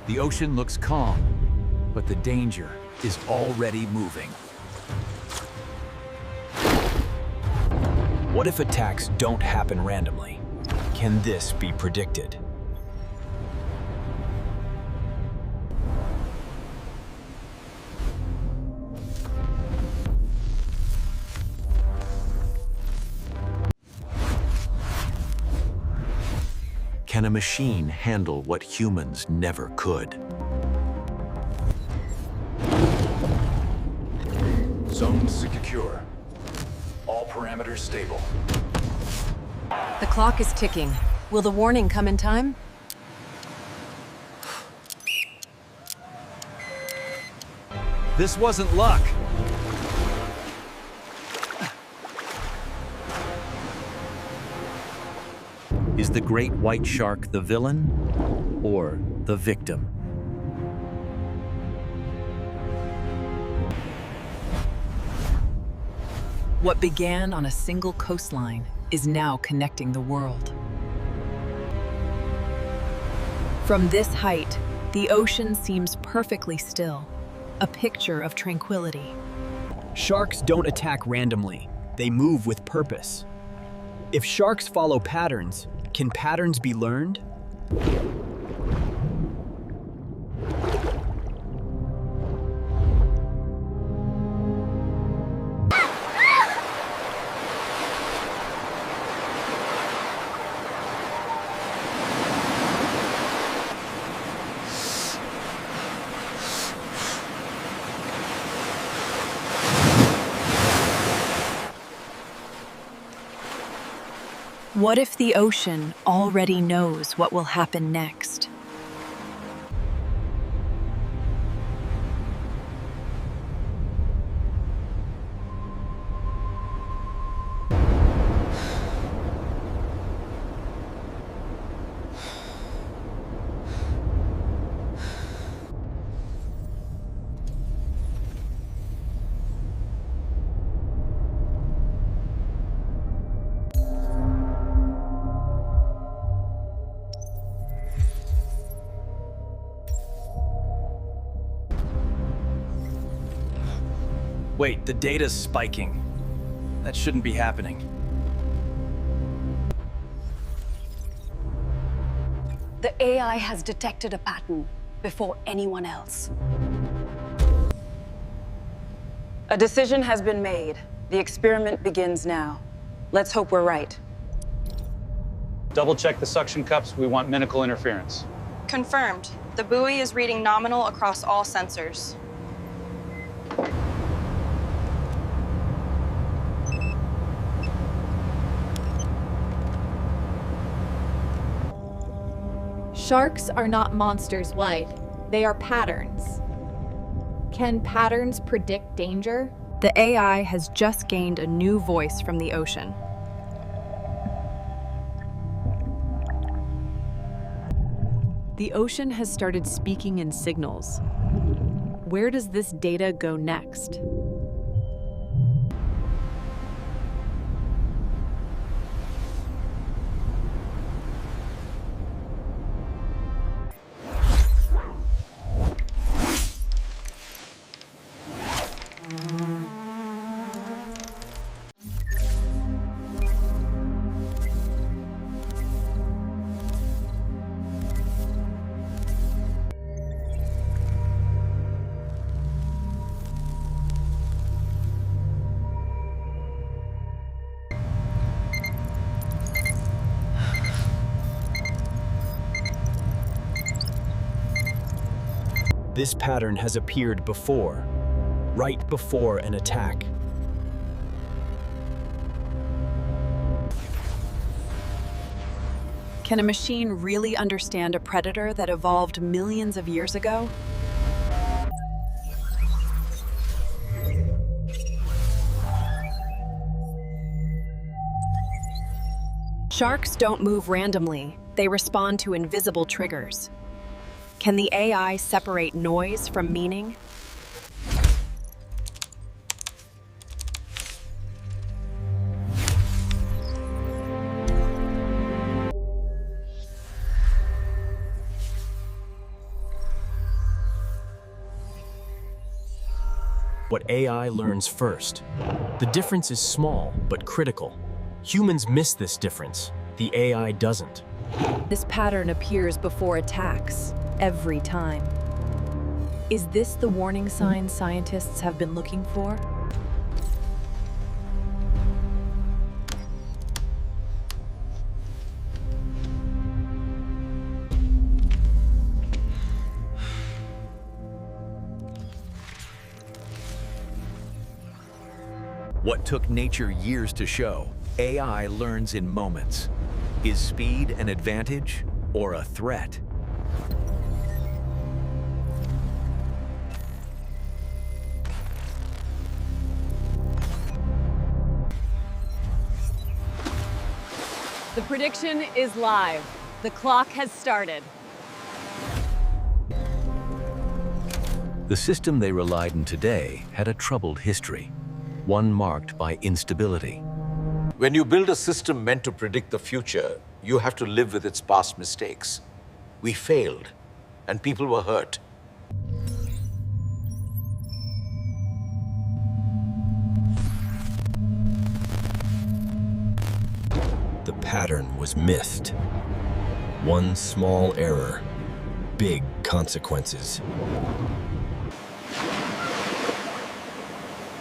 The ocean looks calm, but the danger is already moving. What if attacks don't happen randomly? Can this be predicted? Can a machine handle what humans never could? Zone secure. All parameters stable. The clock is ticking. Will the warning come in time? This wasn't luck. Is the great white shark the villain or the victim? What began on a single coastline is now connecting the world. From this height, the ocean seems perfectly still, a picture of tranquility. Sharks don't attack randomly. They move with purpose. If sharks follow patterns, can patterns be learned? What if the ocean already knows what will happen next? Wait, the data's spiking. That shouldn't be happening. The AI has detected a pattern before anyone else. A decision has been made. The experiment begins now. Let's hope we're right. Double check the suction cups. We want minimal interference. Confirmed. The buoy is reading nominal across all sensors. Sharks are not monsters, White. They are patterns. Can patterns predict danger? The AI has just gained a new voice from the ocean. The ocean has started speaking in signals. Where does this data go next? This pattern has appeared before, right before an attack. Can a machine really understand a predator that evolved millions of years ago? Sharks don't move randomly. They respond to invisible triggers. Can the AI separate noise from meaning? what AI learns first. The difference is small, but critical. Humans miss this difference. The AI doesn't. This pattern appears before attacks, every time. Is this the warning sign scientists have been looking for? What took nature years to show, AI learns in moments. Is speed an advantage or a threat? The prediction is live. The clock has started. The system they relied on today had a troubled history, one marked by instability. When you build a system meant to predict the future, you have to live with its past mistakes. We failed, and people were hurt. The pattern was missed. One small error, big consequences.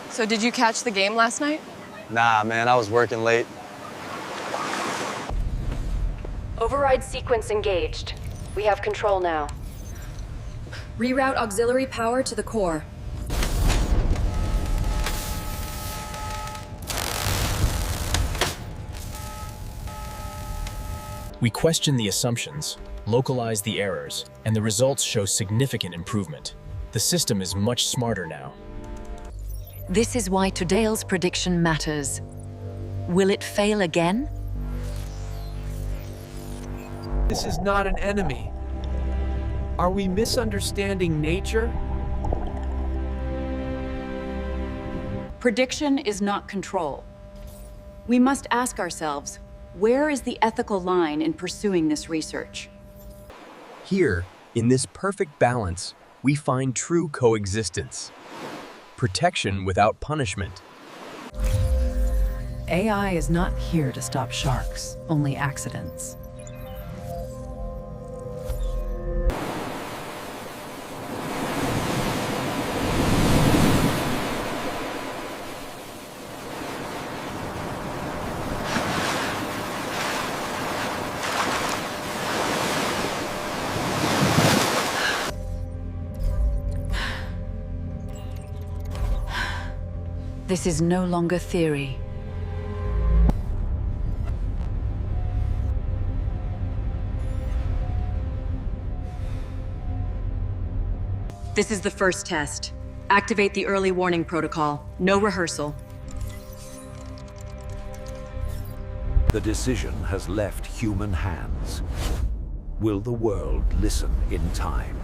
So did you catch the game last night? Nah, man, I was working late. Override sequence engaged. We have control now. Reroute auxiliary power to the core. We question the assumptions, localize the errors, and the results show significant improvement. The system is much smarter now. This is why today's prediction matters. Will it fail again? This is not an enemy. Are we misunderstanding nature? Prediction is not control. We must ask ourselves, where is the ethical line in pursuing this research? Here, in this perfect balance, we find true coexistence. Protection without punishment. AI is not here to stop sharks, only accidents. This is no longer theory. This is the first test. Activate the early warning protocol. No rehearsal. The decision has left human hands. Will the world listen in time?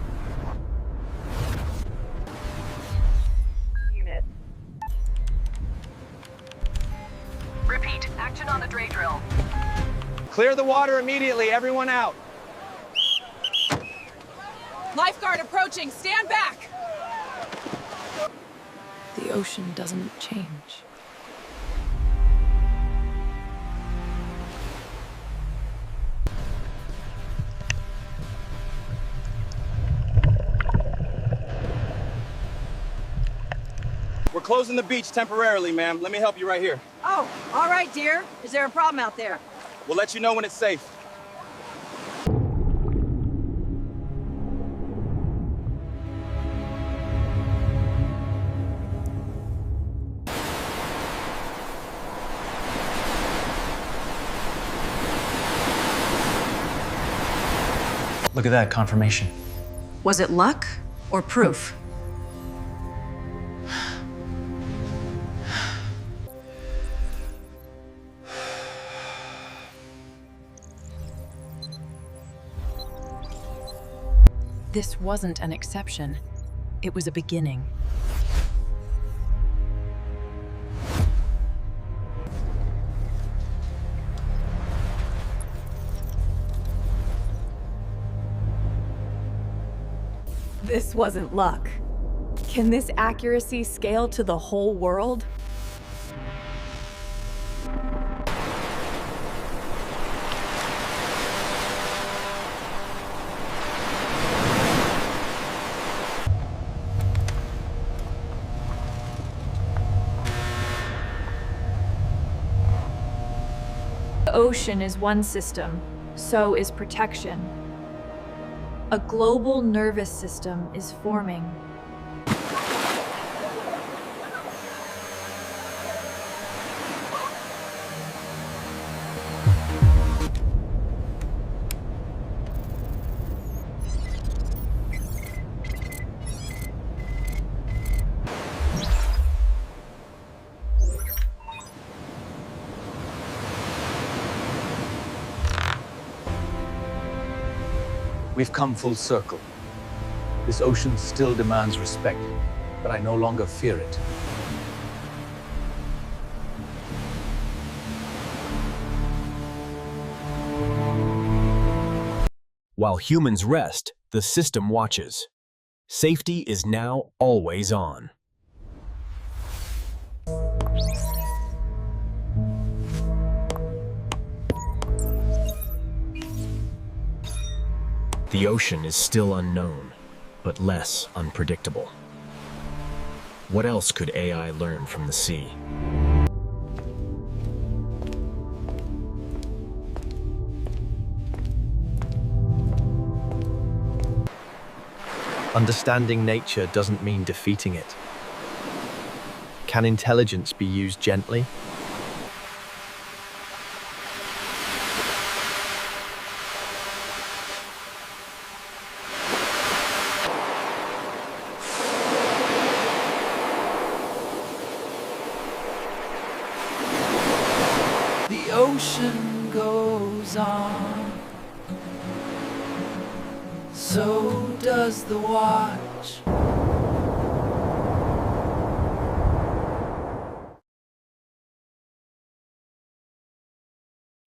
Repeat, action on the dray drill. Clear the water immediately, everyone out. Lifeguard approaching, stand back! The ocean doesn't change. We're closing the beach temporarily, ma'am. Let me help you right here. Oh, all right, dear. Is there a problem out there? We'll let you know when it's safe. Look at that, confirmation. Was it luck or proof? This wasn't an exception. It was a beginning. This wasn't luck. Can this accuracy scale to the whole world? The ocean is one system, so is protection. A global nervous system is forming. We've come full circle. This ocean still demands respect, but I no longer fear it. While humans rest, the system watches. Safety is now always on. The ocean is still unknown, but less unpredictable. What else could AI learn from the sea? Understanding nature doesn't mean defeating it. Can intelligence be used gently? The ocean goes on, so does the watch.